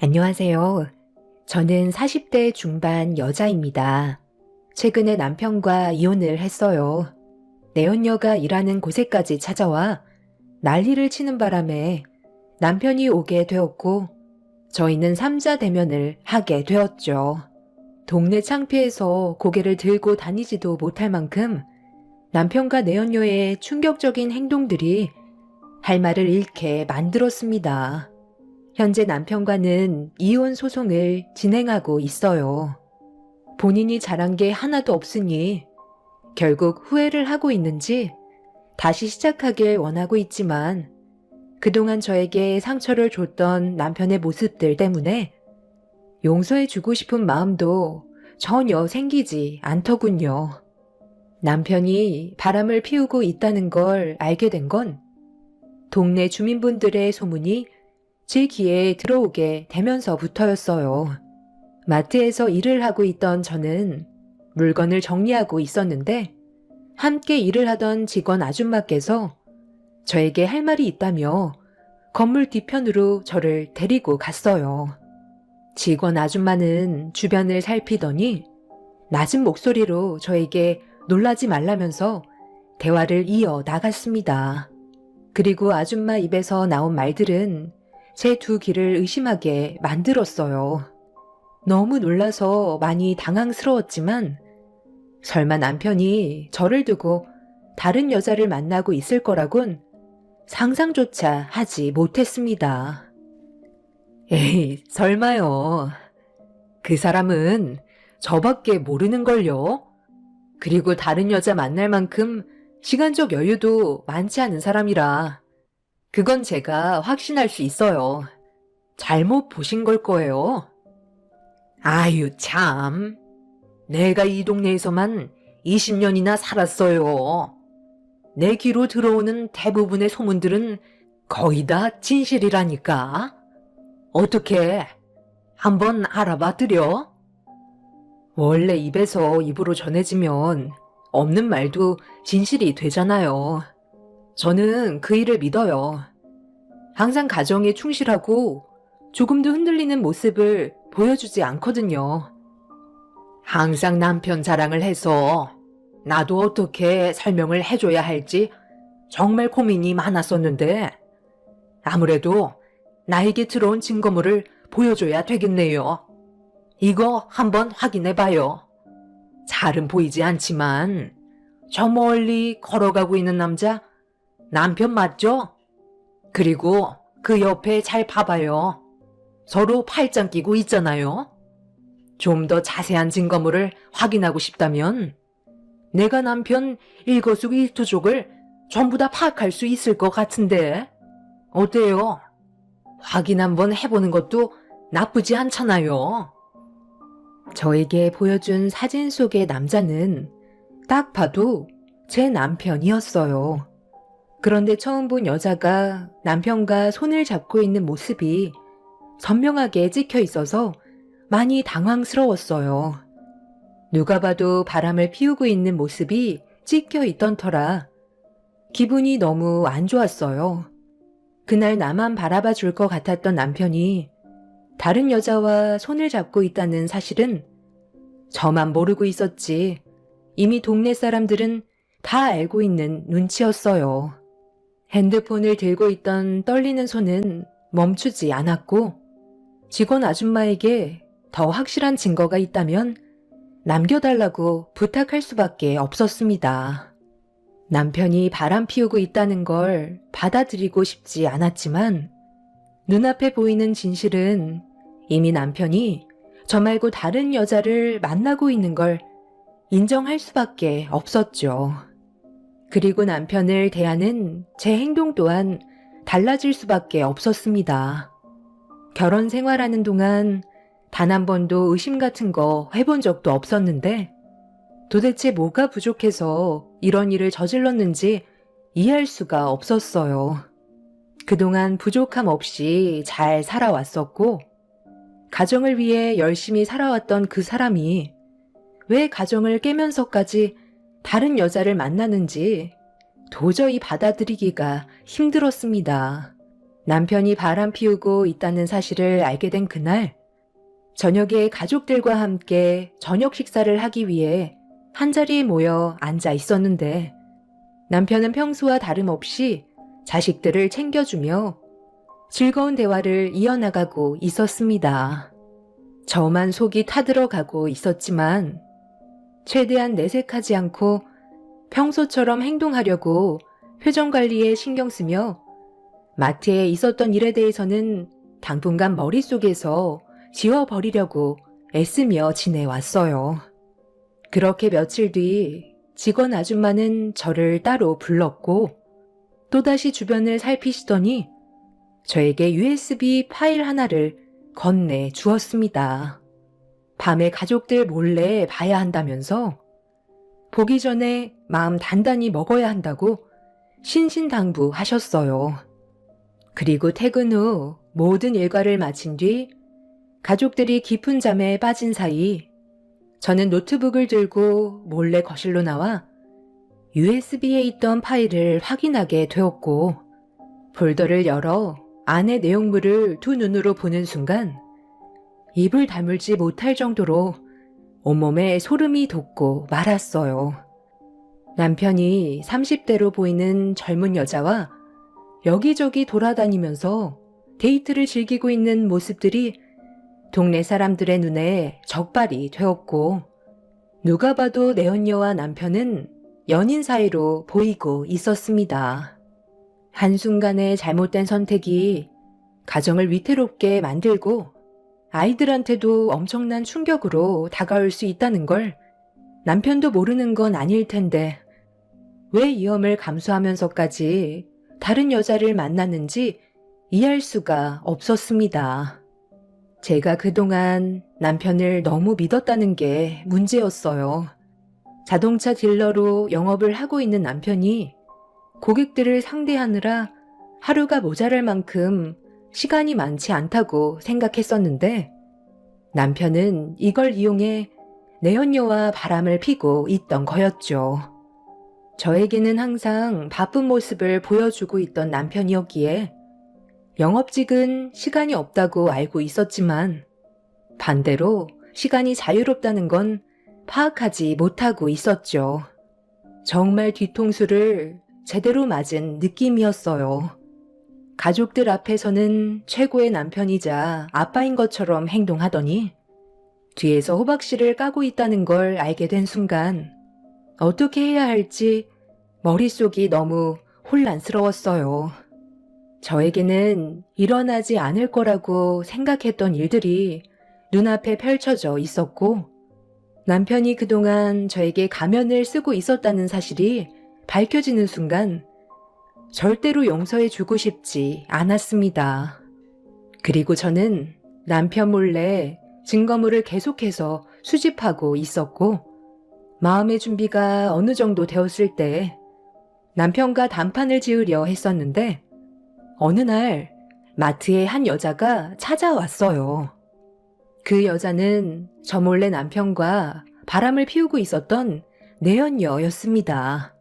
안녕하세요. 저는 40대 중반 여자입니다. 최근에 남편과 이혼을 했어요. 내연녀가 일하는 곳에까지 찾아와 난리를 치는 바람에 남편이 오게 되었고 저희는 삼자 대면을 하게 되었죠. 동네 창피해서 고개를 들고 다니지도 못할 만큼 남편과 내연녀의 충격적인 행동들이 할 말을 잃게 만들었습니다. 현재 남편과는 이혼 소송을 진행하고 있어요. 본인이 잘한 게 하나도 없으니 결국 후회를 하고 있는지 다시 시작하길 원하고 있지만 그동안 저에게 상처를 줬던 남편의 모습들 때문에 용서해주고 싶은 마음도 전혀 생기지 않더군요. 남편이 바람을 피우고 있다는 걸 알게 된 건 동네 주민분들의 소문이 제 귀에 들어오게 되면서부터였어요. 마트에서 일을 하고 있던 저는 물건을 정리하고 있었는데 함께 일을 하던 직원 아줌마께서 저에게 할 말이 있다며 건물 뒤편으로 저를 데리고 갔어요. 직원 아줌마는 주변을 살피더니 낮은 목소리로 저에게 놀라지 말라면서 대화를 이어 나갔습니다. 그리고 아줌마 입에서 나온 말들은 제 두 귀를 의심하게 만들었어요. 너무 놀라서 많이 당황스러웠지만 설마 남편이 저를 두고 다른 여자를 만나고 있을 거라곤 상상조차 하지 못했습니다. 에이, 설마요. 그 사람은 저밖에 모르는걸요. 그리고 다른 여자 만날 만큼 시간적 여유도 많지 않은 사람이라 그건 제가 확신할 수 있어요. 잘못 보신 걸 거예요. 아유, 참. 내가 이 동네에서만 20년이나 살았어요. 내 귀로 들어오는 대부분의 소문들은 거의 다 진실이라니까. 어떻게 한번 알아봐 드려? 원래 입에서 입으로 전해지면 없는 말도 진실이 되잖아요. 저는 그 일을 믿어요. 항상 가정에 충실하고 조금도 흔들리는 모습을 보여주지 않거든요. 항상 남편 자랑을 해서 나도 어떻게 설명을 해줘야 할지 정말 고민이 많았었는데 아무래도 나에게 들어온 증거물을 보여줘야 되겠네요. 이거 한번 확인해봐요. 잘은 보이지 않지만 저 멀리 걸어가고 있는 남자 남편 맞죠? 그리고 그 옆에 잘 봐봐요. 서로 팔짱 끼고 있잖아요. 좀 더 자세한 증거물을 확인하고 싶다면 내가 남편 일거수일투족을 전부 다 파악할 수 있을 것 같은데 어때요? 확인 한번 해보는 것도 나쁘지 않잖아요. 저에게 보여준 사진 속의 남자는 딱 봐도 제 남편이었어요. 그런데 처음 본 여자가 남편과 손을 잡고 있는 모습이 선명하게 찍혀 있어서 많이 당황스러웠어요. 누가 봐도 바람을 피우고 있는 모습이 찍혀 있던 터라 기분이 너무 안 좋았어요. 그날 나만 바라봐 줄 것 같았던 남편이 다른 여자와 손을 잡고 있다는 사실은 저만 모르고 있었지 이미 동네 사람들은 다 알고 있는 눈치였어요. 핸드폰을 들고 있던 떨리는 손은 멈추지 않았고 직원 아줌마에게 더 확실한 증거가 있다면 남겨달라고 부탁할 수밖에 없었습니다. 남편이 바람 피우고 있다는 걸 받아들이고 싶지 않았지만 눈앞에 보이는 진실은 이미 남편이 저 말고 다른 여자를 만나고 있는 걸 인정할 수밖에 없었죠. 그리고 남편을 대하는 제 행동 또한 달라질 수밖에 없었습니다. 결혼 생활하는 동안 단 한 번도 의심 같은 거 해본 적도 없었는데 도대체 뭐가 부족해서 이런 일을 저질렀는지 이해할 수가 없었어요. 그동안 부족함 없이 잘 살아왔었고 가정을 위해 열심히 살아왔던 그 사람이 왜 가정을 깨면서까지 다른 여자를 만나는지 도저히 받아들이기가 힘들었습니다. 남편이 바람 피우고 있다는 사실을 알게 된 그날, 저녁에 가족들과 함께 저녁 식사를 하기 위해 한자리에 모여 앉아 있었는데 남편은 평소와 다름없이 자식들을 챙겨주며 즐거운 대화를 이어나가고 있었습니다. 저만 속이 타들어가고 있었지만 최대한 내색하지 않고 평소처럼 행동하려고 표정 관리에 신경 쓰며 마트에 있었던 일에 대해서는 당분간 머릿속에서 지워버리려고 애쓰며 지내왔어요. 그렇게 며칠 뒤 직원 아줌마는 저를 따로 불렀고 또다시 주변을 살피시더니 저에게 USB 파일 하나를 건네 주었습니다. 밤에 가족들 몰래 봐야 한다면서 보기 전에 마음 단단히 먹어야 한다고 신신당부하셨어요. 그리고 퇴근 후 모든 일과를 마친 뒤 가족들이 깊은 잠에 빠진 사이 저는 노트북을 들고 몰래 거실로 나와 USB에 있던 파일을 확인하게 되었고 폴더를 열어 안의 내용물을 두 눈으로 보는 순간 입을 다물지 못할 정도로 온몸에 소름이 돋고 말았어요. 남편이 30대로 보이는 젊은 여자와 여기저기 돌아다니면서 데이트를 즐기고 있는 모습들이 동네 사람들의 눈에 적발이 되었고 누가 봐도 내언녀와 남편은 연인 사이로 보이고 있었습니다. 한순간의 잘못된 선택이 가정을 위태롭게 만들고 아이들한테도 엄청난 충격으로 다가올 수 있다는 걸 남편도 모르는 건 아닐 텐데 왜 위험을 감수하면서까지 다른 여자를 만났는지 이해할 수가 없었습니다. 제가 그동안 남편을 너무 믿었다는 게 문제였어요. 자동차 딜러로 영업을 하고 있는 남편이 고객들을 상대하느라 하루가 모자랄 만큼 시간이 많지 않다고 생각했었는데 남편은 이걸 이용해 내연녀와 바람을 피고 있던 거였죠. 저에게는 항상 바쁜 모습을 보여주고 있던 남편이었기에 영업직은 시간이 없다고 알고 있었지만 반대로 시간이 자유롭다는 건 파악하지 못하고 있었죠. 정말 뒤통수를 제대로 맞은 느낌이었어요. 가족들 앞에서는 최고의 남편이자 아빠인 것처럼 행동하더니 뒤에서 호박씨를 까고 있다는 걸 알게 된 순간 어떻게 해야 할지 머릿속이 너무 혼란스러웠어요. 저에게는 일어나지 않을 거라고 생각했던 일들이 눈앞에 펼쳐져 있었고 남편이 그동안 저에게 가면을 쓰고 있었다는 사실이 밝혀지는 순간 절대로 용서해 주고 싶지 않았습니다. 그리고 저는 남편 몰래 증거물을 계속해서 수집하고 있었고 마음의 준비가 어느 정도 되었을 때 남편과 단판을 지으려 했었는데 어느 날 마트에 한 여자가 찾아왔어요. 그 여자는 저 몰래 남편과 바람을 피우고 있었던 내연녀였습니다.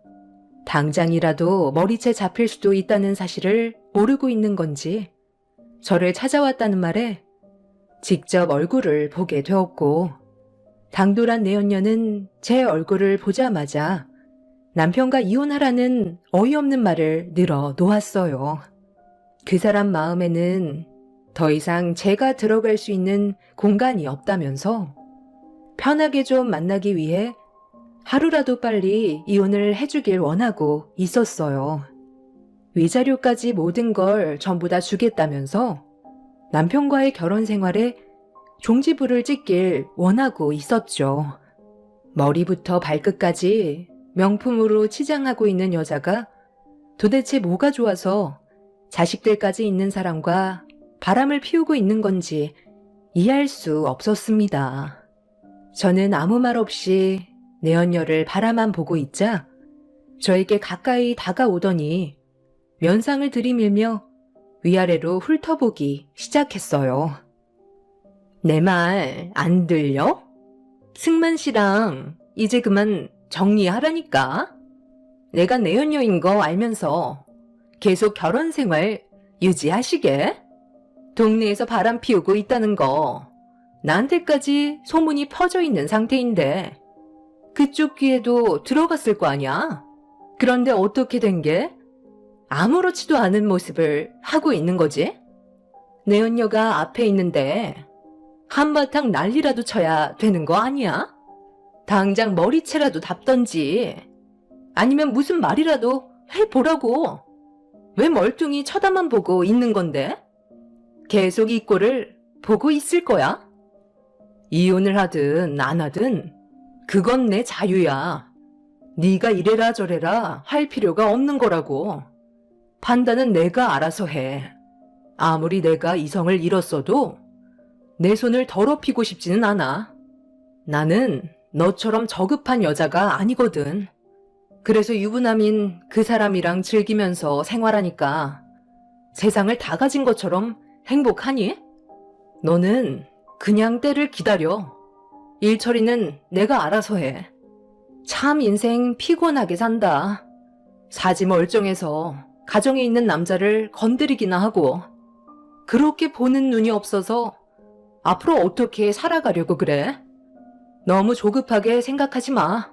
당장이라도 머리채 잡힐 수도 있다는 사실을 모르고 있는 건지 저를 찾아왔다는 말에 직접 얼굴을 보게 되었고 당돌한 내연녀는 제 얼굴을 보자마자 남편과 이혼하라는 어이없는 말을 늘어 놓았어요. 그 사람 마음에는 더 이상 제가 들어갈 수 있는 공간이 없다면서 편하게 좀 만나기 위해 하루라도 빨리 이혼을 해주길 원하고 있었어요. 위자료까지 모든 걸 전부 다 주겠다면서 남편과의 결혼 생활에 종지부를 찍길 원하고 있었죠. 머리부터 발끝까지 명품으로 치장하고 있는 여자가 도대체 뭐가 좋아서 자식들까지 있는 사람과 바람을 피우고 있는 건지 이해할 수 없었습니다. 저는 아무 말 없이 내연녀를 바라만 보고 있자 저에게 가까이 다가오더니 면상을 들이밀며 위아래로 훑어보기 시작했어요. 내 말 안 들려? 승만 씨랑 이제 그만 정리하라니까. 내가 내연녀인 거 알면서 계속 결혼 생활 유지하시게? 동네에서 바람 피우고 있다는 거 나한테까지 소문이 퍼져 있는 상태인데 그쪽 귀에도 들어갔을 거 아니야? 그런데 어떻게 된 게? 아무렇지도 않은 모습을 하고 있는 거지? 내 언녀가 앞에 있는데 한바탕 난리라도 쳐야 되는 거 아니야? 당장 머리채라도 답던지 아니면 무슨 말이라도 해보라고. 왜 멀뚱히 쳐다만 보고 있는 건데? 계속 이 꼴을 보고 있을 거야? 이혼을 하든 안 하든 그건 내 자유야. 네가 이래라 저래라 할 필요가 없는 거라고. 판단은 내가 알아서 해. 아무리 내가 이성을 잃었어도 내 손을 더럽히고 싶지는 않아. 나는 너처럼 저급한 여자가 아니거든. 그래서 유부남인 그 사람이랑 즐기면서 생활하니까 세상을 다 가진 것처럼 행복하니? 너는 그냥 때를 기다려. 일 처리는 내가 알아서 해. 참 인생 피곤하게 산다. 사지 멀쩡해서 가정에 있는 남자를 건드리기나 하고 그렇게 보는 눈이 없어서 앞으로 어떻게 살아가려고 그래? 너무 조급하게 생각하지 마.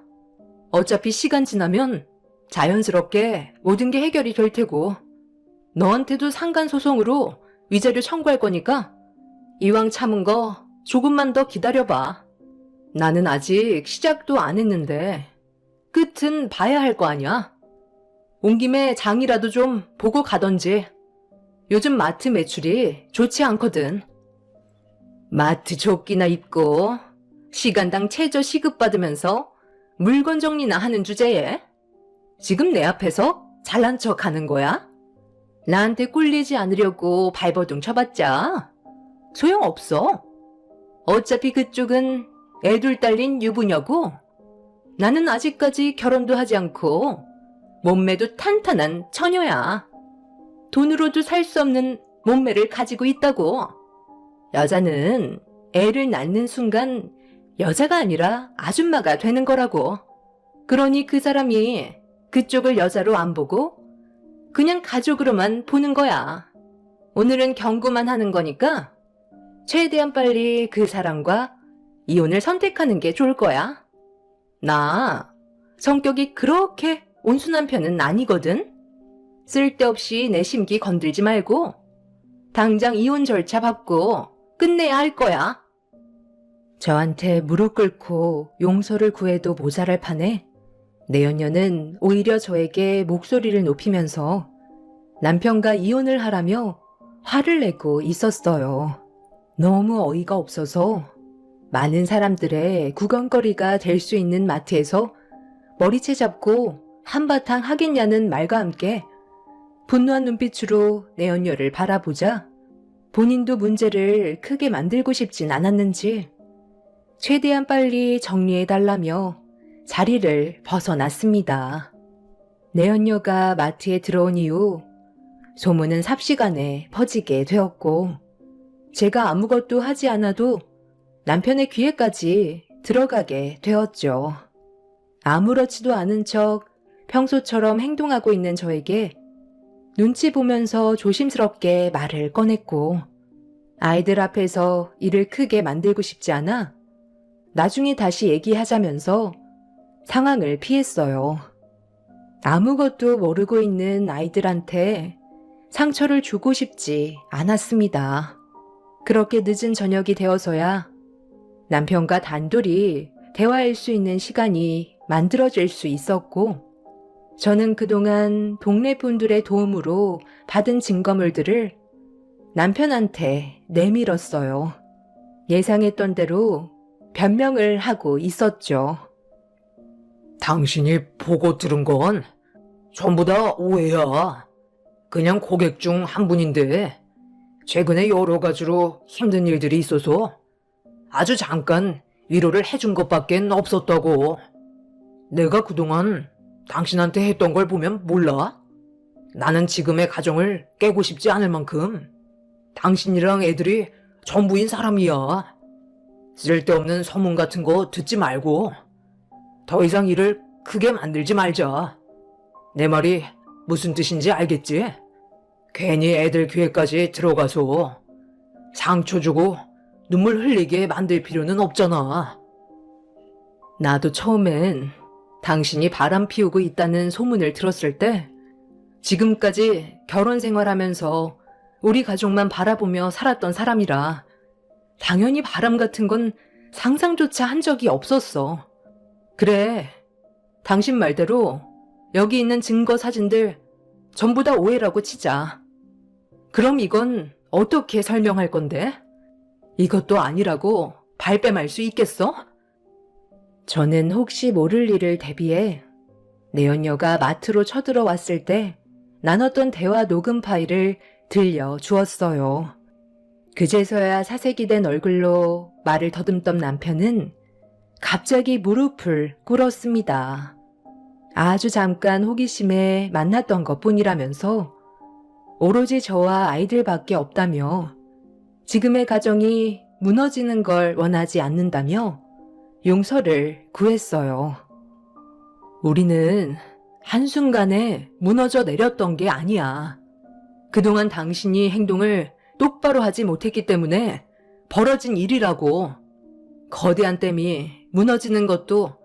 어차피 시간 지나면 자연스럽게 모든 게 해결이 될 테고 너한테도 상간소송으로 위자료 청구할 거니까 이왕 참은 거 조금만 더 기다려봐. 나는 아직 시작도 안 했는데 끝은 봐야 할 거 아니야. 온 김에 장이라도 좀 보고 가던지. 요즘 마트 매출이 좋지 않거든. 마트 조끼나 입고 시간당 최저 시급받으면서 물건 정리나 하는 주제에 지금 내 앞에서 잘난 척 하는 거야? 나한테 꿀리지 않으려고 발버둥 쳐봤자 소용없어. 어차피 그쪽은 애둘 딸린 유부녀고 나는 아직까지 결혼도 하지 않고 몸매도 탄탄한 처녀야. 돈으로도 살 수 없는 몸매를 가지고 있다고. 여자는 애를 낳는 순간 여자가 아니라 아줌마가 되는 거라고. 그러니 그 사람이 그쪽을 여자로 안 보고 그냥 가족으로만 보는 거야. 오늘은 경고만 하는 거니까 최대한 빨리 그 사람과 이혼을 선택하는 게 좋을 거야. 나 성격이 그렇게 온순한 편은 아니거든. 쓸데없이 내 심기 건들지 말고 당장 이혼 절차 밟고 끝내야 할 거야. 저한테 무릎 꿇고 용서를 구해도 모자랄 판에 내연녀는 오히려 저에게 목소리를 높이면서 남편과 이혼을 하라며 화를 내고 있었어요. 너무 어이가 없어서 많은 사람들의 구경거리가 될 수 있는 마트에서 머리채 잡고 한바탕 하겠냐는 말과 함께 분노한 눈빛으로 내연녀를 바라보자 본인도 문제를 크게 만들고 싶진 않았는지 최대한 빨리 정리해달라며 자리를 벗어났습니다. 내연녀가 마트에 들어온 이후 소문은 삽시간에 퍼지게 되었고 제가 아무것도 하지 않아도 남편의 귀에까지 들어가게 되었죠. 아무렇지도 않은 척 평소처럼 행동하고 있는 저에게 눈치 보면서 조심스럽게 말을 꺼냈고 아이들 앞에서 일을 크게 만들고 싶지 않아 나중에 다시 얘기하자면서 상황을 피했어요. 아무것도 모르고 있는 아이들한테 상처를 주고 싶지 않았습니다. 그렇게 늦은 저녁이 되어서야 남편과 단둘이 대화할 수 있는 시간이 만들어질 수 있었고 저는 그동안 동네 분들의 도움으로 받은 증거물들을 남편한테 내밀었어요. 예상했던 대로 변명을 하고 있었죠. 당신이 보고 들은 건 전부 다 오해야. 그냥 고객 중 한 분인데 최근에 여러 가지로 힘든 일들이 있어서 아주 잠깐 위로를 해준 것밖엔 없었다고. 내가 그동안 당신한테 했던 걸 보면 몰라? 나는 지금의 가정을 깨고 싶지 않을 만큼 당신이랑 애들이 전부인 사람이야. 쓸데없는 소문 같은 거 듣지 말고 더 이상 일을 크게 만들지 말자. 내 말이 무슨 뜻인지 알겠지? 괜히 애들 귀에까지 들어가서 상처 주고 눈물 흘리게 만들 필요는 없잖아. 나도 처음엔 당신이 바람 피우고 있다는 소문을 들었을 때 지금까지 결혼 생활하면서 우리 가족만 바라보며 살았던 사람이라 당연히 바람 같은 건 상상조차 한 적이 없었어. 그래, 당신 말대로 여기 있는 증거 사진들 전부 다 오해라고 치자. 그럼 이건 어떻게 설명할 건데? 이것도 아니라고 발뺌할 수 있겠어? 저는 혹시 모를 일을 대비해 내연녀가 마트로 쳐들어왔을 때 나눴던 대화 녹음 파일을 들려 주었어요. 그제서야 사색이 된 얼굴로 말을 더듬던 남편은 갑자기 무릎을 꿇었습니다. 아주 잠깐 호기심에 만났던 것뿐이라면서 오로지 저와 아이들밖에 없다며 지금의 가정이 무너지는 걸 원하지 않는다며 용서를 구했어요. 우리는 한순간에 무너져 내렸던 게 아니야. 그동안 당신이 행동을 똑바로 하지 못했기 때문에 벌어진 일이라고. 거대한 댐이 무너지는 것도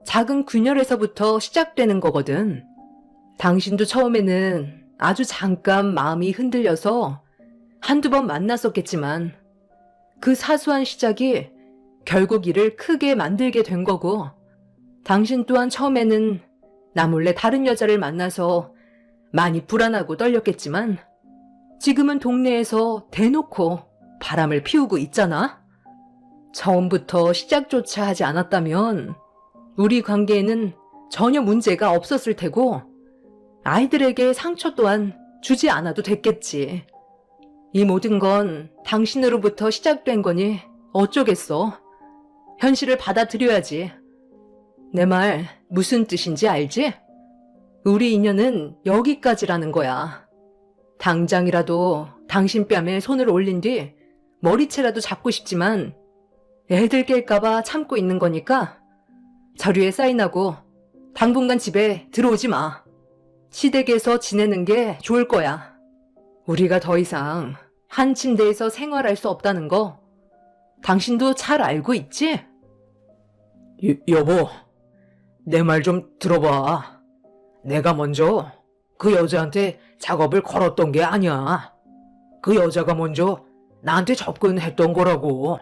작은 균열에서부터 시작되는 거거든. 당신도 처음에는 아주 잠깐 마음이 흔들려서 한두 번 만났었겠지만 그 사소한 시작이 결국 일을 크게 만들게 된 거고, 당신 또한 처음에는 나 몰래 다른 여자를 만나서 많이 불안하고 떨렸겠지만 지금은 동네에서 대놓고 바람을 피우고 있잖아. 처음부터 시작조차 하지 않았다면 우리 관계에는 전혀 문제가 없었을 테고 아이들에게 상처 또한 주지 않아도 됐겠지. 이 모든 건 당신으로부터 시작된 거니 어쩌겠어. 현실을 받아들여야지. 내 말 무슨 뜻인지 알지? 우리 인연은 여기까지라는 거야. 당장이라도 당신 뺨에 손을 올린 뒤 머리채라도 잡고 싶지만 애들 깰까봐 참고 있는 거니까 서류에 사인하고 당분간 집에 들어오지 마. 시댁에서 지내는 게 좋을 거야. 우리가 더 이상 한 침대에서 생활할 수 없다는 거 당신도 잘 알고 있지? 여보, 내 말 좀 들어봐. 내가 먼저 그 여자한테 작업을 걸었던 게 아니야. 그 여자가 먼저 나한테 접근했던 거라고.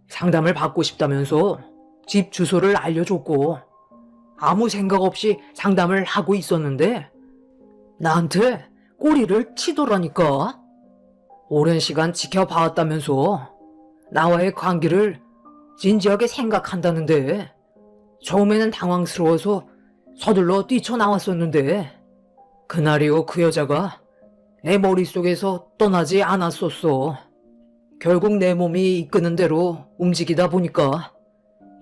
상담을 받고 싶다면서 집 주소를 알려줬고 아무 생각 없이 상담을 하고 있었는데 나한테 꼬리를 치더라니까. 오랜 시간 지켜봐왔다면서 나와의 관계를 진지하게 생각한다는데 처음에는 당황스러워서 서둘러 뛰쳐나왔었는데 그날 이후 그 여자가 내 머릿속에서 떠나지 않았었어. 결국 내 몸이 이끄는 대로 움직이다 보니까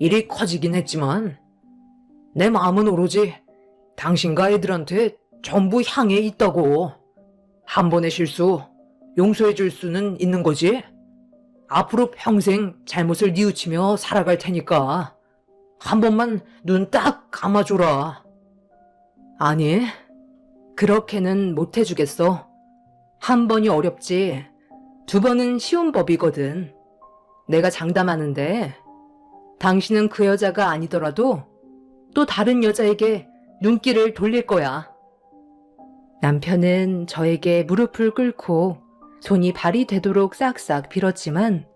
일이 커지긴 했지만 내 마음은 오로지 당신과 애들한테 전부 향해 있다고. 한 번의 실수 용서해 줄 수는 있는 거지. 앞으로 평생 잘못을 뉘우치며 살아갈 테니까 한 번만 눈 딱 감아줘라. 아니, 그렇게는 못 해주겠어. 한 번이 어렵지 두 번은 쉬운 법이거든. 내가 장담하는데 당신은 그 여자가 아니더라도 또 다른 여자에게 눈길을 돌릴 거야. 남편은 저에게 무릎을 꿇고 손이 발이 되도록 싹싹 빌었지만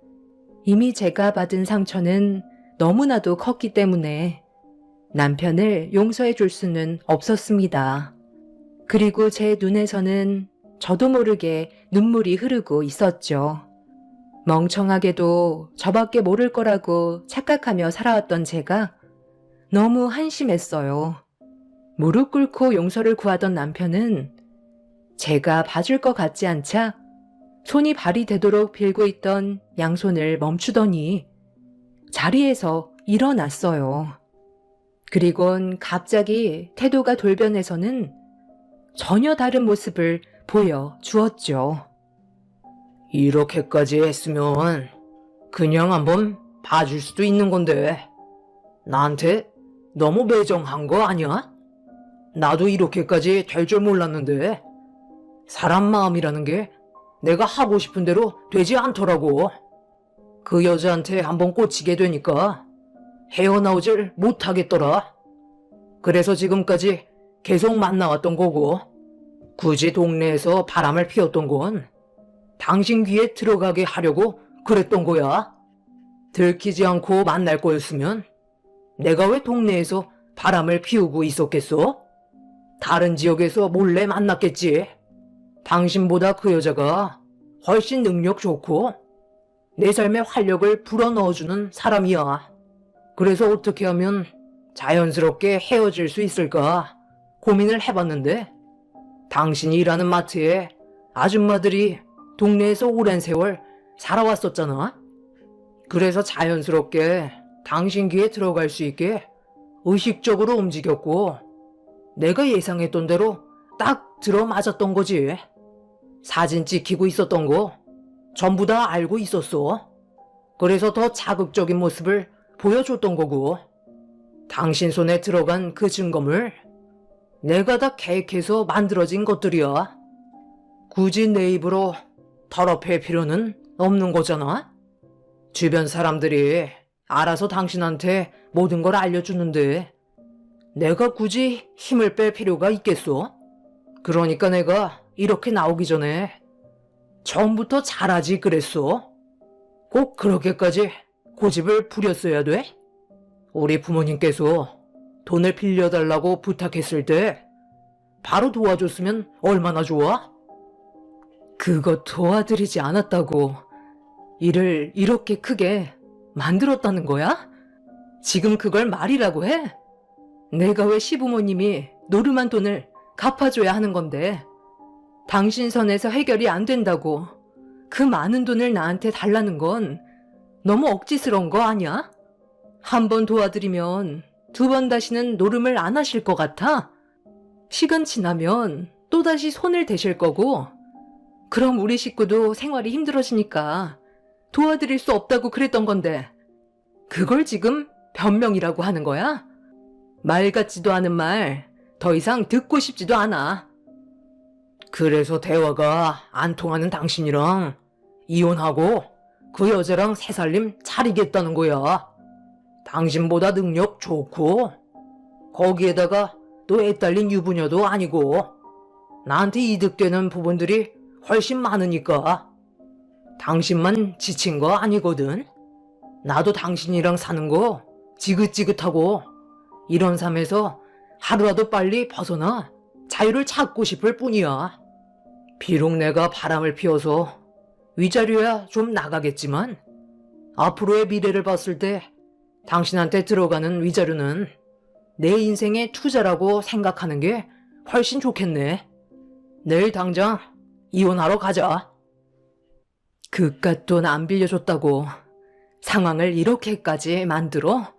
이미 제가 받은 상처는 너무나도 컸기 때문에 남편을 용서해 줄 수는 없었습니다. 그리고 제 눈에서는 저도 모르게 눈물이 흐르고 있었죠. 멍청하게도 저밖에 모를 거라고 착각하며 살아왔던 제가 너무 한심했어요. 무릎 꿇고 용서를 구하던 남편은 제가 봐줄 것 같지 않자 손이 발이 되도록 빌고 있던 양손을 멈추더니 자리에서 일어났어요. 그리곤 갑자기 태도가 돌변해서는 전혀 다른 모습을 보여주었죠. 이렇게까지 했으면 그냥 한번 봐줄 수도 있는 건데 나한테 너무 매정한 거 아니야? 나도 이렇게까지 될 줄 몰랐는데 사람 마음이라는 게 내가 하고 싶은 대로 되지 않더라고. 그 여자한테 한번 꽂히게 되니까 헤어나오질 못하겠더라. 그래서 지금까지 계속 만나왔던 거고, 굳이 동네에서 바람을 피웠던 건 당신 귀에 들어가게 하려고 그랬던 거야. 들키지 않고 만날 거였으면 내가 왜 동네에서 바람을 피우고 있었겠어? 다른 지역에서 몰래 만났겠지. 당신보다 그 여자가 훨씬 능력 좋고 내 삶에 활력을 불어넣어주는 사람이야. 그래서 어떻게 하면 자연스럽게 헤어질 수 있을까 고민을 해봤는데, 당신이 일하는 마트에 아줌마들이 동네에서 오랜 세월 살아왔었잖아. 그래서 자연스럽게 당신 귀에 들어갈 수 있게 의식적으로 움직였고, 내가 예상했던 대로 딱 들어맞았던 거지. 사진 찍히고 있었던 거 전부 다 알고 있었어. 그래서 더 자극적인 모습을 보여줬던 거고, 당신 손에 들어간 그 증거물 내가 다 계획해서 만들어진 것들이야. 굳이 내 입으로 더럽힐 필요는 없는 거잖아. 주변 사람들이 알아서 당신한테 모든 걸 알려주는데 내가 굳이 힘을 뺄 필요가 있겠어? 그러니까 내가 이렇게 나오기 전에 처음부터 잘하지 그랬어. 꼭 그렇게까지 고집을 부렸어야 돼? 우리 부모님께서 돈을 빌려달라고 부탁했을 때 바로 도와줬으면 얼마나 좋아? 그거 도와드리지 않았다고 일을 이렇게 크게 만들었다는 거야? 지금 그걸 말이라고 해? 내가 왜 시부모님이 노름한 돈을 갚아줘야 하는 건데, 당신 선에서 해결이 안 된다고 그 많은 돈을 나한테 달라는 건 너무 억지스러운 거 아니야? 한 번 도와드리면 두 번 다시는 노름을 안 하실 것 같아? 시간 지나면 또다시 손을 대실 거고, 그럼 우리 식구도 생활이 힘들어지니까 도와드릴 수 없다고 그랬던 건데, 그걸 지금 변명이라고 하는 거야? 말 같지도 않은 말 더 이상 듣고 싶지도 않아. 그래서 대화가 안 통하는 당신이랑 이혼하고 그 여자랑 새 살림 차리겠다는 거야. 당신보다 능력 좋고 거기에다가 또 애 딸린 유부녀도 아니고 나한테 이득되는 부분들이 훨씬 많으니까 당신만 지친 거 아니거든. 나도 당신이랑 사는 거 지긋지긋하고 이런 삶에서 하루라도 빨리 벗어나 자유를 찾고 싶을 뿐이야. 비록 내가 바람을 피워서 위자료야 좀 나가겠지만 앞으로의 미래를 봤을 때 당신한테 들어가는 위자료는 내 인생의 투자라고 생각하는 게 훨씬 좋겠네. 내일 당장 이혼하러 가자. 그깟 돈 안 빌려줬다고 상황을 이렇게까지 만들어?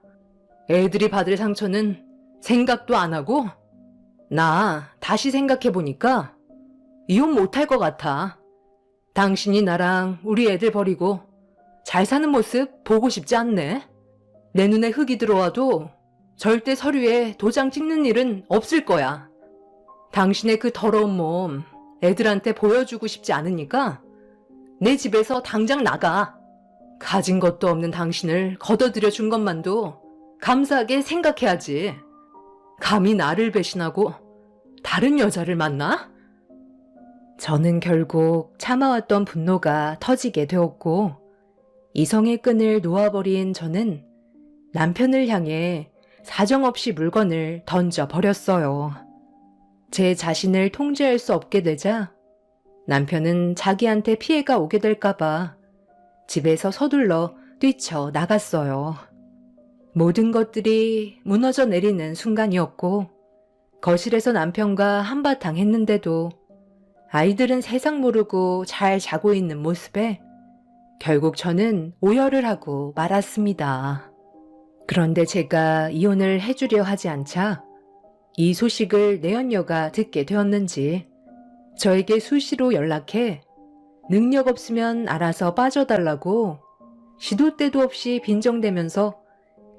애들이 받을 상처는 생각도 안 하고? 나 다시 생각해보니까 이혼 못할 것 같아. 당신이 나랑 우리 애들 버리고 잘 사는 모습 보고 싶지 않네. 내 눈에 흙이 들어와도 절대 서류에 도장 찍는 일은 없을 거야. 당신의 그 더러운 몸 애들한테 보여주고 싶지 않으니까 내 집에서 당장 나가. 가진 것도 없는 당신을 걷어들여 준 것만도 감사하게 생각해야지. 감히 나를 배신하고 다른 여자를 만나? 저는 결국 참아왔던 분노가 터지게 되었고, 이성의 끈을 놓아버린 저는 남편을 향해 사정없이 물건을 던져버렸어요. 제 자신을 통제할 수 없게 되자 남편은 자기한테 피해가 오게 될까봐 집에서 서둘러 뛰쳐나갔어요. 모든 것들이 무너져 내리는 순간이었고, 거실에서 남편과 한바탕 했는데도 아이들은 세상 모르고 잘 자고 있는 모습에 결국 저는 오열을 하고 말았습니다. 그런데 제가 이혼을 해주려 하지 않자 이 소식을 내연녀가 듣게 되었는지 저에게 수시로 연락해 능력 없으면 알아서 빠져달라고 시도 때도 없이 빈정대면서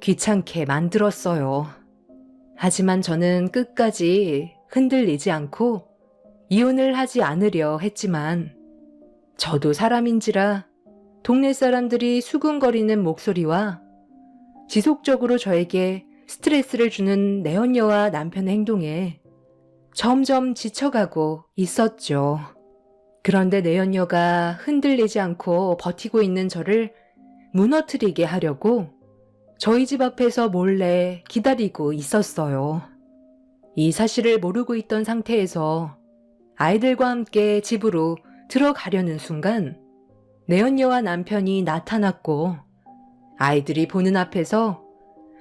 귀찮게 만들었어요. 하지만 저는 끝까지 흔들리지 않고 이혼을 하지 않으려 했지만 저도 사람인지라 동네 사람들이 수군거리는 목소리와 지속적으로 저에게 스트레스를 주는 내언녀와 남편의 행동에 점점 지쳐가고 있었죠. 그런데 내연녀가 흔들리지 않고 버티고 있는 저를 무너뜨리게 하려고 저희 집 앞에서 몰래 기다리고 있었어요. 이 사실을 모르고 있던 상태에서 아이들과 함께 집으로 들어가려는 순간 내연녀와 남편이 나타났고 아이들이 보는 앞에서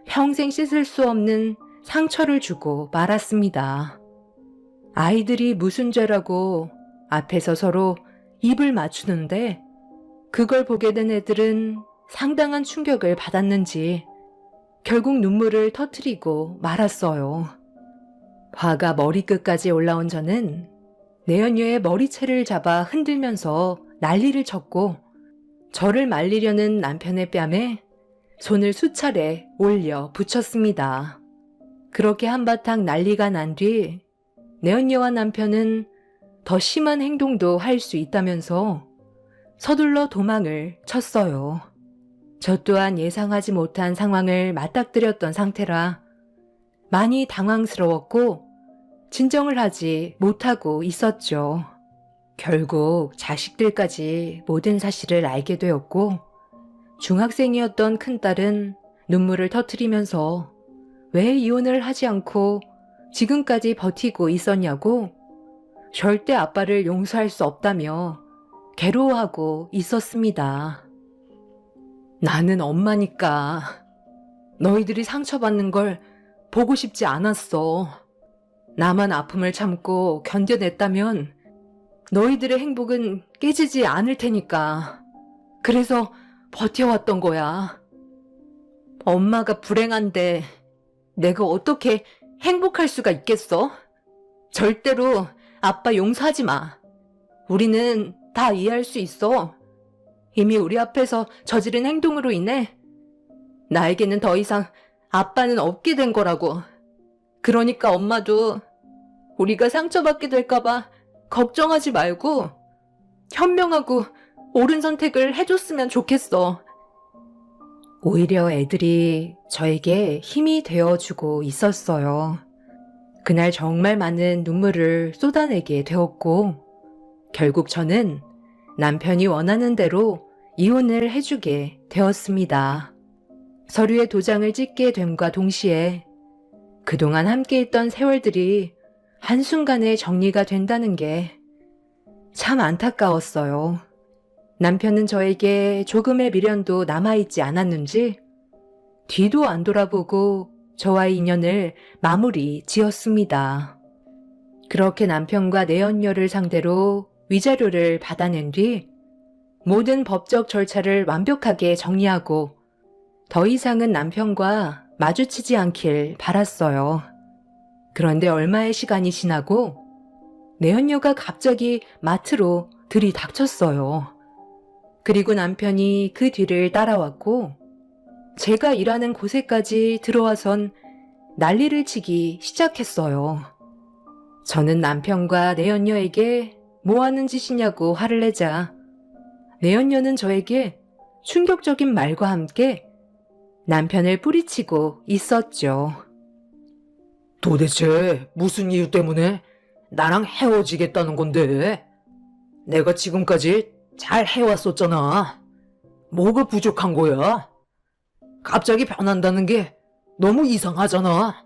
평생 씻을 수 없는 상처를 주고 말았습니다. 아이들이 무슨 죄라고 앞에서 서로 입을 맞추는데 그걸 보게 된 애들은 상당한 충격을 받았는지 결국 눈물을 터뜨리고 말았어요. 화가 머리끝까지 올라온 저는 내연녀의 머리채를 잡아 흔들면서 난리를 쳤고 저를 말리려는 남편의 뺨에 손을 수차례 올려 붙였습니다. 그렇게 한바탕 난리가 난 뒤 내연녀와 남편은 더 심한 행동도 할 수 있다면서 서둘러 도망을 쳤어요. 저 또한 예상하지 못한 상황을 맞닥뜨렸던 상태라 많이 당황스러웠고 진정을 하지 못하고 있었죠. 결국 자식들까지 모든 사실을 알게 되었고 중학생이었던 큰딸은 눈물을 터뜨리면서 왜 이혼을 하지 않고 지금까지 버티고 있었냐고 절대 아빠를 용서할 수 없다며 괴로워하고 있었습니다. 나는 엄마니까 너희들이 상처받는 걸 보고 싶지 않았어. 나만 아픔을 참고 견뎌냈다면 너희들의 행복은 깨지지 않을 테니까. 그래서 버텨왔던 거야. 엄마가 불행한데 내가 어떻게 행복할 수가 있겠어? 절대로 아빠 용서하지 마. 우리는 다 이해할 수 있어. 이미 우리 앞에서 저지른 행동으로 인해 나에게는 더 이상 아빠는 없게 된 거라고. 그러니까 엄마도 우리가 상처받게 될까봐 걱정하지 말고 현명하고 옳은 선택을 해줬으면 좋겠어. 오히려 애들이 저에게 힘이 되어주고 있었어요. 그날 정말 많은 눈물을 쏟아내게 되었고 결국 저는 남편이 원하는 대로 이혼을 해주게 되었습니다. 서류에 도장을 찍게 됨과 동시에 그동안 함께했던 세월들이 한순간에 정리가 된다는 게 참 안타까웠어요. 남편은 저에게 조금의 미련도 남아있지 않았는지 뒤도 안 돌아보고 저와의 인연을 마무리 지었습니다. 그렇게 남편과 내연녀를 상대로 위자료를 받아낸 뒤 모든 법적 절차를 완벽하게 정리하고 더 이상은 남편과 마주치지 않길 바랐어요. 그런데 얼마의 시간이 지나고 내연녀가 갑자기 마트로 들이닥쳤어요. 그리고 남편이 그 뒤를 따라왔고 제가 일하는 곳에까지 들어와선 난리를 치기 시작했어요. 저는 남편과 내연녀에게 뭐 하는 짓이냐고 화를 내자 내연녀는 저에게 충격적인 말과 함께 남편을 뿌리치고 있었죠. 도대체 무슨 이유 때문에 나랑 헤어지겠다는 건데? 내가 지금까지 잘 해왔었잖아. 뭐가 부족한 거야? 갑자기 변한다는 게 너무 이상하잖아.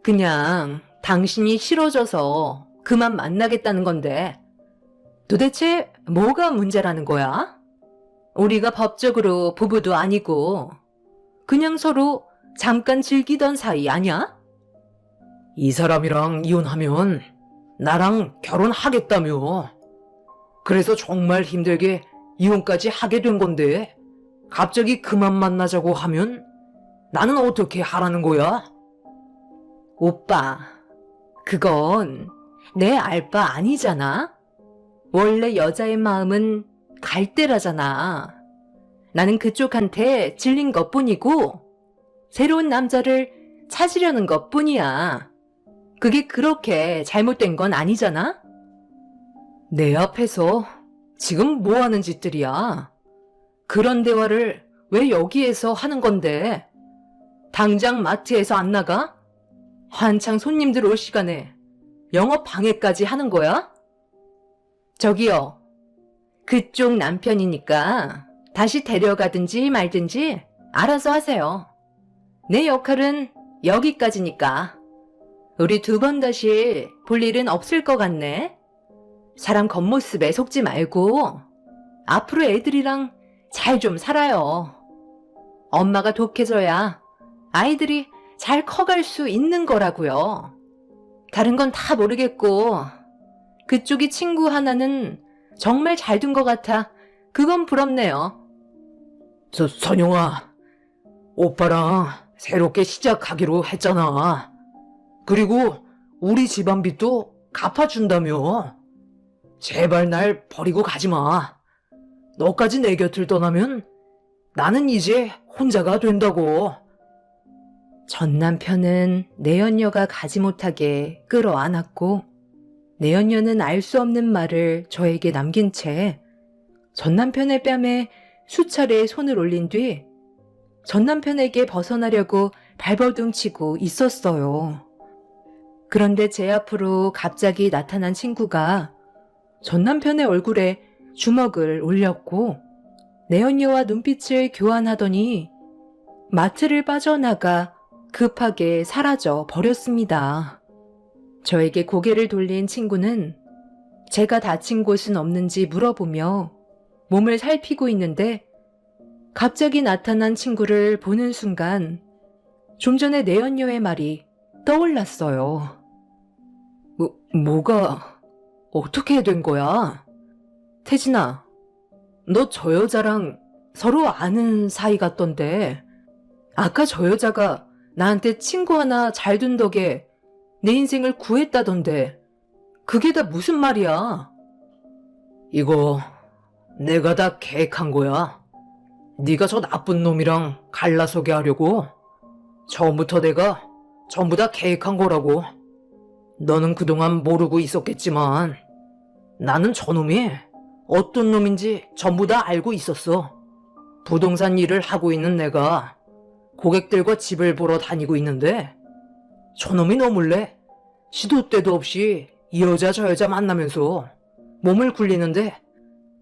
그냥 당신이 싫어져서 그만 만나겠다는 건데 도대체 뭐가 문제라는 거야? 우리가 법적으로 부부도 아니고 그냥 서로 잠깐 즐기던 사이 아냐? 이 사람이랑 이혼하면 나랑 결혼하겠다며. 그래서 정말 힘들게 이혼까지 하게 된 건데 갑자기 그만 만나자고 하면 나는 어떻게 하라는 거야? 오빠, 그건 내 알 바 아니잖아? 원래 여자의 마음은 갈대라잖아. 나는 그쪽한테 질린 것뿐이고 새로운 남자를 찾으려는 것뿐이야. 그게 그렇게 잘못된 건 아니잖아? 내 앞에서 지금 뭐 하는 짓들이야? 그런 대화를 왜 여기에서 하는 건데? 당장 마트에서 안 나가? 한창 손님들 올 시간에 영업 방해까지 하는 거야? 저기요. 그쪽 남편이니까 다시 데려가든지 말든지 알아서 하세요. 내 역할은 여기까지니까. 우리 두 번 다시 볼 일은 없을 것 같네. 사람 겉모습에 속지 말고 앞으로 애들이랑 잘 좀 살아요. 엄마가 독해져야 아이들이 잘 커갈 수 있는 거라고요. 다른 건 다 모르겠고 그쪽이 친구 하나는 정말 잘 둔 것 같아. 그건 부럽네요. 선영아, 오빠랑 새롭게 시작하기로 했잖아. 그리고 우리 집안 빚도 갚아준다며. 제발 날 버리고 가지 마. 너까지 내 곁을 떠나면 나는 이제 혼자가 된다고. 전 남편은 내연녀가 가지 못하게 끌어안았고 내연녀는 알 수 없는 말을 저에게 남긴 채 전 남편의 뺨에 수차례 손을 올린 뒤 전 남편에게 벗어나려고 발버둥치고 있었어요. 그런데 제 앞으로 갑자기 나타난 친구가 전 남편의 얼굴에 주먹을 올렸고 내연녀와 눈빛을 교환하더니 마트를 빠져나가 급하게 사라져 버렸습니다. 저에게 고개를 돌린 친구는 제가 다친 곳은 없는지 물어보며 몸을 살피고 있는데 갑자기 나타난 친구를 보는 순간 좀 전에 내연녀의 말이 떠올랐어요. 뭐가 어떻게 된 거야? 태진아, 너 저 여자랑 서로 아는 사이 같던데 아까 저 여자가 나한테 친구 하나 잘 둔 덕에 내 인생을 구했다던데 그게 다 무슨 말이야? 이거 내가 다 계획한 거야. 네가 저 나쁜 놈이랑 갈라서게 하려고. 처음부터 내가 전부 다 계획한 거라고. 너는 그동안 모르고 있었겠지만 나는 저놈이 어떤 놈인지 전부 다 알고 있었어. 부동산 일을 하고 있는 내가 고객들과 집을 보러 다니고 있는데 저놈이 너 몰래 시도 때도 없이 이 여자 저 여자 만나면서 몸을 굴리는데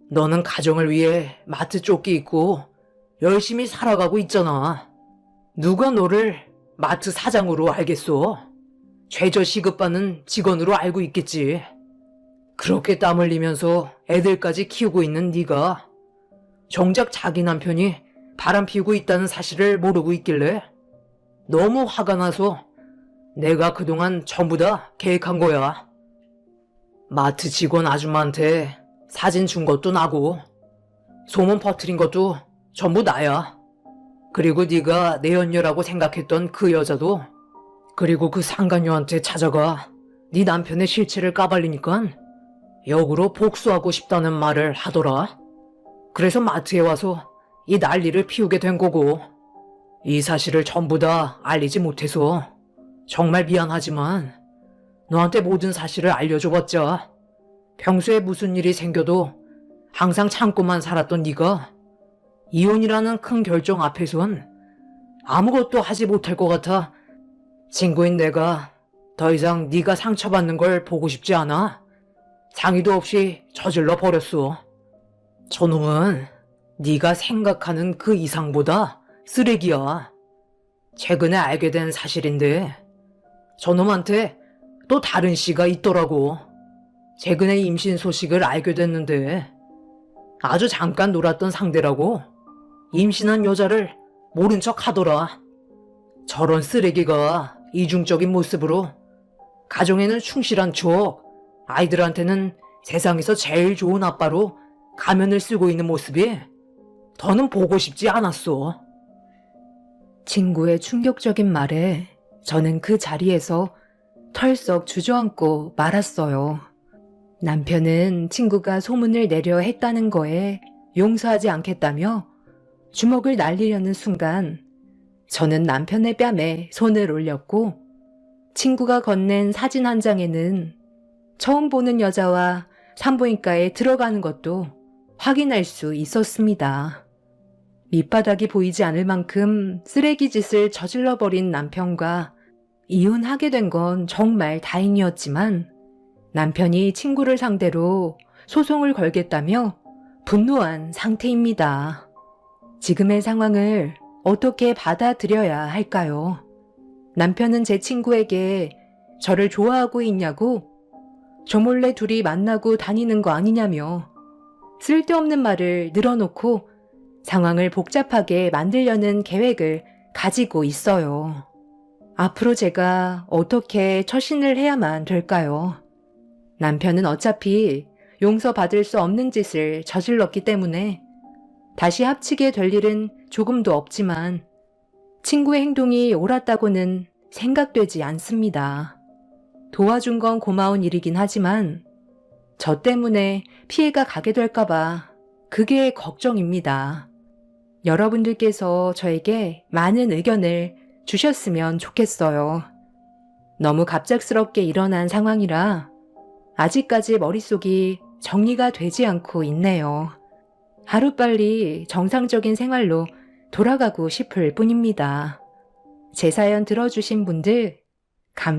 너는 가정을 위해 마트 쫓기 있고 열심히 살아가고 있잖아. 누가 너를 마트 사장으로 알겠어? 최저 시급받는 직원으로 알고 있겠지. 그렇게 땀 흘리면서 애들까지 키우고 있는 네가 정작 자기 남편이 바람 피우고 있다는 사실을 모르고 있길래 너무 화가 나서 내가 그동안 전부 다 계획한 거야. 마트 직원 아줌마한테 사진 준 것도 나고 소문 퍼뜨린 것도 전부 나야. 그리고 네가 내연녀라고 생각했던 그 여자도 그리고 그 상간녀한테 찾아가 네 남편의 실체를 까발리니까 역으로 복수하고 싶다는 말을 하더라. 그래서 마트에 와서 이 난리를 피우게 된 거고 이 사실을 전부 다 알리지 못해서 정말 미안하지만 너한테 모든 사실을 알려줘봤자 평소에 무슨 일이 생겨도 항상 참고만 살았던 네가 이혼이라는 큰 결정 앞에선 아무것도 하지 못할 것 같아 친구인 내가 더 이상 네가 상처받는 걸 보고 싶지 않아. 상의도 없이 저질러 버렸어. 저놈은 네가 생각하는 그 이상보다 쓰레기야. 최근에 알게 된 사실인데 저놈한테 또 다른 씨가 있더라고. 최근에 임신 소식을 알게 됐는데 아주 잠깐 놀았던 상대라고 임신한 여자를 모른 척 하더라. 저런 쓰레기가 이중적인 모습으로 가정에는 충실한 척 아이들한테는 세상에서 제일 좋은 아빠로 가면을 쓰고 있는 모습이 더는 보고 싶지 않았어. 친구의 충격적인 말에 저는 그 자리에서 털썩 주저앉고 말았어요. 남편은 친구가 소문을 내려 했다는 거에 용서하지 않겠다며 주먹을 날리려는 순간 저는 남편의 뺨에 손을 올렸고 친구가 건넨 사진 한 장에는 처음 보는 여자와 산부인과에 들어가는 것도 확인할 수 있었습니다. 밑바닥이 보이지 않을 만큼 쓰레기 짓을 저질러버린 남편과 이혼하게 된 건 정말 다행이었지만 남편이 친구를 상대로 소송을 걸겠다며 분노한 상태입니다. 지금의 상황을 어떻게 받아들여야 할까요? 남편은 제 친구에게 저를 좋아하고 있냐고 저 몰래 둘이 만나고 다니는 거 아니냐며 쓸데없는 말을 늘어놓고 상황을 복잡하게 만들려는 계획을 가지고 있어요. 앞으로 제가 어떻게 처신을 해야만 될까요? 남편은 어차피 용서받을 수 없는 짓을 저질렀기 때문에 다시 합치게 될 일은 조금도 없지만 친구의 행동이 옳았다고는 생각되지 않습니다. 도와준 건 고마운 일이긴 하지만 저 때문에 피해가 가게 될까봐 그게 걱정입니다. 여러분들께서 저에게 많은 의견을 주셨으면 좋겠어요. 너무 갑작스럽게 일어난 상황이라 아직까지 머릿속이 정리가 되지 않고 있네요. 하루빨리 정상적인 생활로 돌아가고 싶을 뿐입니다. 제 사연 들어주신 분들 감사합니다.